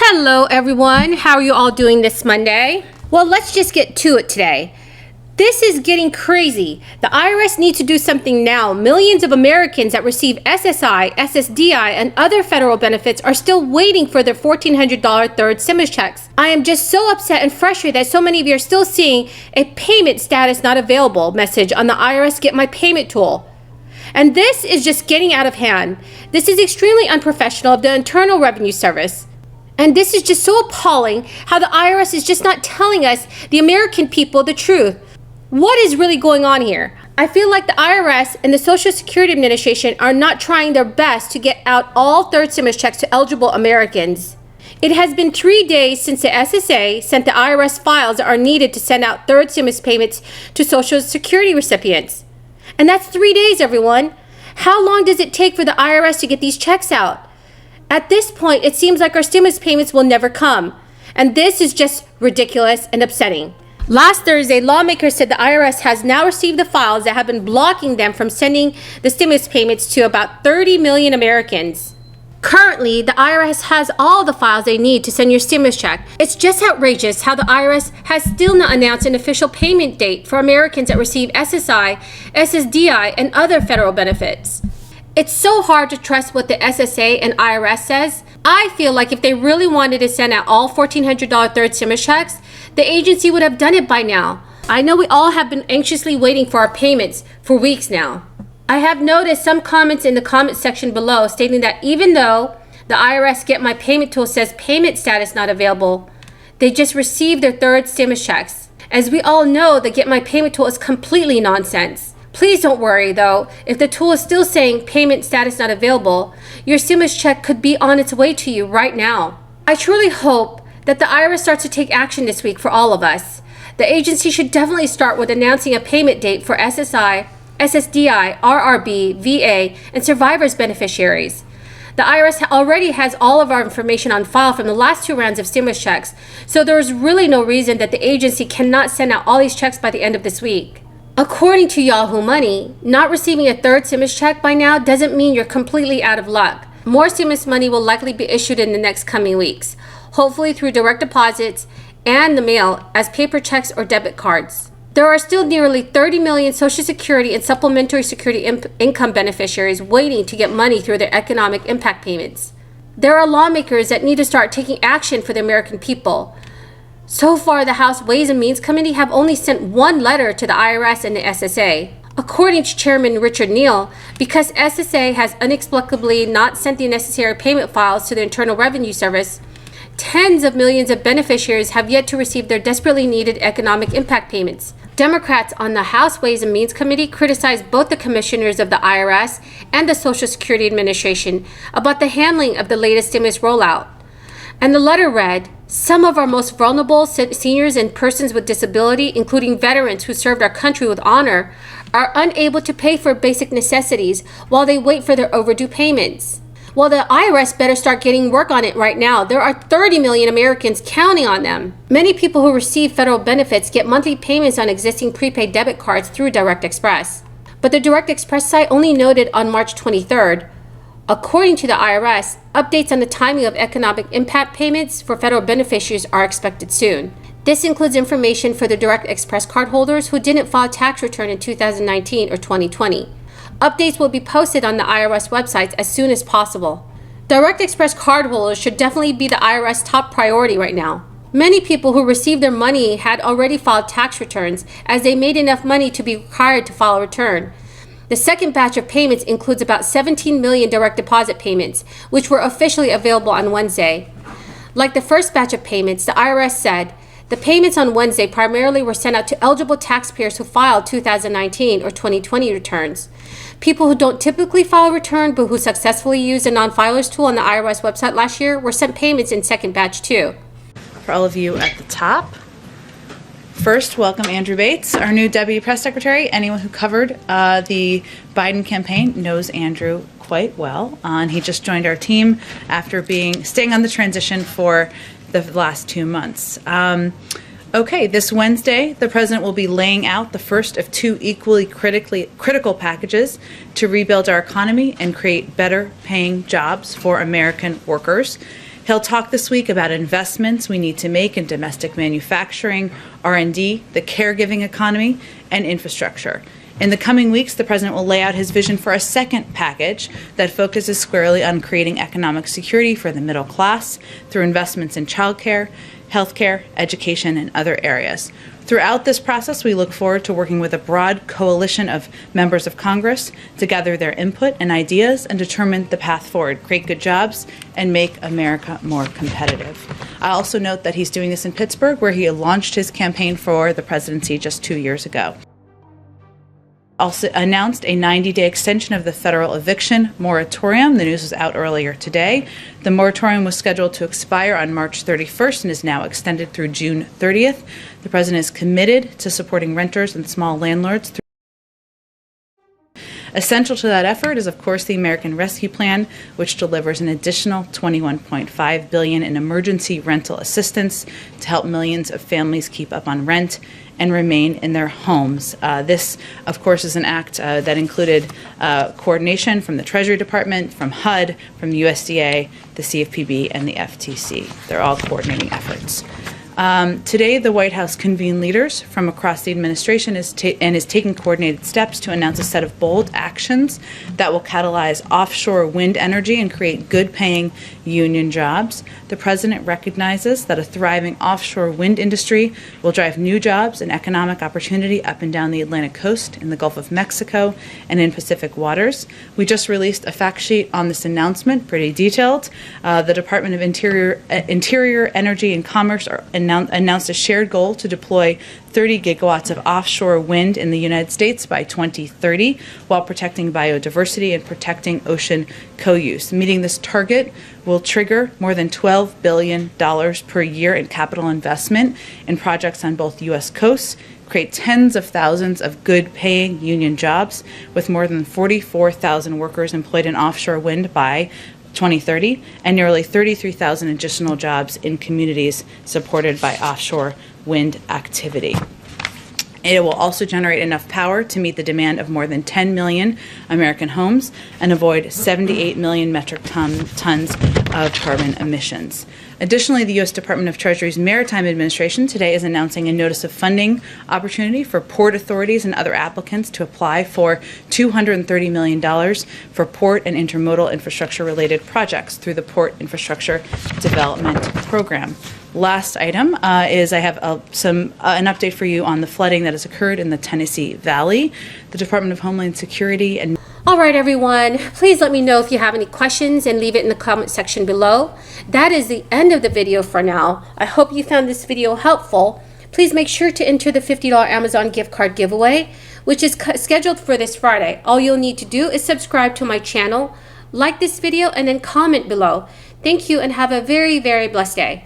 Hello everyone, how are you all doing this Monday? Well, let's just get to it today. This is getting crazy. The IRS needs to do something now. Millions of Americans that receive SSI, SSDI, and other federal benefits are still waiting for their $1,400 third stimulus checks. I am just so upset and frustrated that so many of you are still seeing a payment status not available message on the IRS Get My Payment tool. And this is just getting out of hand. This is extremely unprofessional of the Internal Revenue Service. And this is just so appalling how the IRS is just not telling us, the American people, the truth. What is really going on here? I feel like the IRS and the Social Security Administration are not trying their best to get out all third stimulus checks to eligible Americans. It has been 3 days since the SSA sent the IRS files that are needed to send out third stimulus payments to Social Security recipients. And that's 3 days, everyone. How long does it take for the IRS to get these checks out? At this point, it seems like our stimulus payments will never come. And this is just ridiculous and upsetting. Last Thursday, lawmakers said the IRS has now received the files that have been blocking them from sending the stimulus payments to about 30 million Americans. Currently, the IRS has all the files they need to send your stimulus check. It's just outrageous how the IRS has still not announced an official payment date for Americans that receive SSI, SSDI, and other federal benefits. It's so hard to trust what the SSA and IRS says. I feel like if they really wanted to send out all $1,400 third stimulus checks, the agency would have done it by now. I know we all have been anxiously waiting for our payments for weeks now. I have noticed some comments in the comment section below stating that even though the IRS Get My Payment tool says payment status not available, they just received their third stimulus checks. As we all know, the Get My Payment tool is completely nonsense. Please don't worry though, if the tool is still saying payment status not available, your stimulus check could be on its way to you right now. I truly hope that the IRS starts to take action this week for all of us. The agency should definitely start with announcing a payment date for SSI, SSDI, RRB, VA, and survivors beneficiaries. The IRS already has all of our information on file from the last 2 rounds of stimulus checks, so there is really no reason that the agency cannot send out all these checks by the end of this week. According to Yahoo Money, not receiving a third stimulus check by now doesn't mean you're completely out of luck. More stimulus money will likely be issued in the next coming weeks, hopefully through direct deposits and the mail as paper checks or debit cards. There are still nearly 30 million Social Security and Supplementary Security income beneficiaries waiting to get money through their economic impact payments. There are lawmakers that need to start taking action for the American people. So far, the House Ways and Means Committee have only sent 1 letter to the IRS and the SSA. According to Chairman Richard Neal, because SSA has inexplicably not sent the necessary payment files to the Internal Revenue Service, tens of millions of beneficiaries have yet to receive their desperately needed economic impact payments. Democrats on the House Ways and Means Committee criticized both the commissioners of the IRS and the Social Security Administration about the handling of the latest stimulus rollout. And the letter read, "Some of our most vulnerable seniors and persons with disability, including veterans who served our country with honor, are unable to pay for basic necessities while they wait for their overdue payments." Well, the IRS better start getting work on it right now. There are 30 million Americans counting on them. Many people who receive federal benefits get monthly payments on existing prepaid debit cards through Direct Express. But the Direct Express site only noted on March 23rd, according to the IRS, updates on the timing of economic impact payments for federal beneficiaries are expected soon. This includes information for the Direct Express cardholders who didn't file a tax return in 2019 or 2020. Updates will be posted on the IRS websites as soon as possible. Direct Express cardholders should definitely be the IRS top priority right now. Many people who received their money had already filed tax returns as they made enough money to be required to file a return. The second batch of payments includes about 17 million direct deposit payments, which were officially available on Wednesday. Like the first batch of payments, the IRS said, the payments on Wednesday primarily were sent out to eligible taxpayers who filed 2019 or 2020 returns. People who don't typically file a return but who successfully used a non-filers tool on the IRS website last year were sent payments in second batch too. For all of you at the top, first, welcome Andrew Bates, our new Deputy Press Secretary. Anyone who covered the Biden campaign knows Andrew quite well. And he just joined our team after staying on the transition for the last 2 months. Okay, this Wednesday, the president will be laying out the first of 2 equally critical packages to rebuild our economy and create better paying jobs for American workers. He'll talk this week about investments we need to make in domestic manufacturing, R&D, the caregiving economy, and infrastructure. In the coming weeks, the president will lay out his vision for a second package that focuses squarely on creating economic security for the middle class through investments in childcare, healthcare, education, and other areas. Throughout this process, we look forward to working with a broad coalition of members of Congress to gather their input and ideas and determine the path forward, create good jobs, and make America more competitive. I also note that he's doing this in Pittsburgh, where he launched his campaign for the presidency just 2 years ago. Also announced a 90-day extension of the federal eviction moratorium. The news was out earlier today. The moratorium was scheduled to expire on March 31st and is now extended through June 30th. The president is committed to supporting renters and small landlords through. Essential to that effort is, of course, the American Rescue Plan, which delivers an additional $21.5 billion in emergency rental assistance to help millions of families keep up on rent and remain in their homes. This, of course, is an act that included coordination from the Treasury Department, from HUD, from the USDA, the CFPB, and the FTC. They're all coordinating efforts. Today, the White House convened leaders from across the administration is taking coordinated steps to announce a set of bold actions that will catalyze offshore wind energy and create good-paying union jobs. The president recognizes that a thriving offshore wind industry will drive new jobs and economic opportunity up and down the Atlantic coast, in the Gulf of Mexico, and in Pacific waters. We just released a fact sheet on this announcement, pretty detailed. The Department of Interior, Energy, and Commerce announced a shared goal to deploy 30 gigawatts of offshore wind in the United States by 2030, while protecting biodiversity and protecting ocean co-use. Meeting this target will trigger more than $12 billion per year in capital investment in projects on both U.S. coasts, create tens of thousands of good-paying union jobs, with more than 44,000 workers employed in offshore wind by 2030, and nearly 33,000 additional jobs in communities supported by offshore wind activity. It will also generate enough power to meet the demand of more than 10 million American homes and avoid 78 million metric tons of carbon emissions. Additionally, the U.S. Department of Treasury's Maritime Administration today is announcing a notice of funding opportunity for port authorities and other applicants to apply for $230 million for port and intermodal infrastructure-related projects through the Port Infrastructure Development Program. Last item is I have an update for you on the flooding that has occurred in the Tennessee Valley. The Department of Homeland Security and All right, everyone, please let me know if you have any questions and leave it in the comment section below. That is the end of the video for now. I hope you found this video helpful. Please make sure to enter the $50 Amazon gift card giveaway, which is scheduled for this Friday. All you'll need to do is subscribe to my channel, like this video, and then comment below. Thank you and have a very, very blessed day.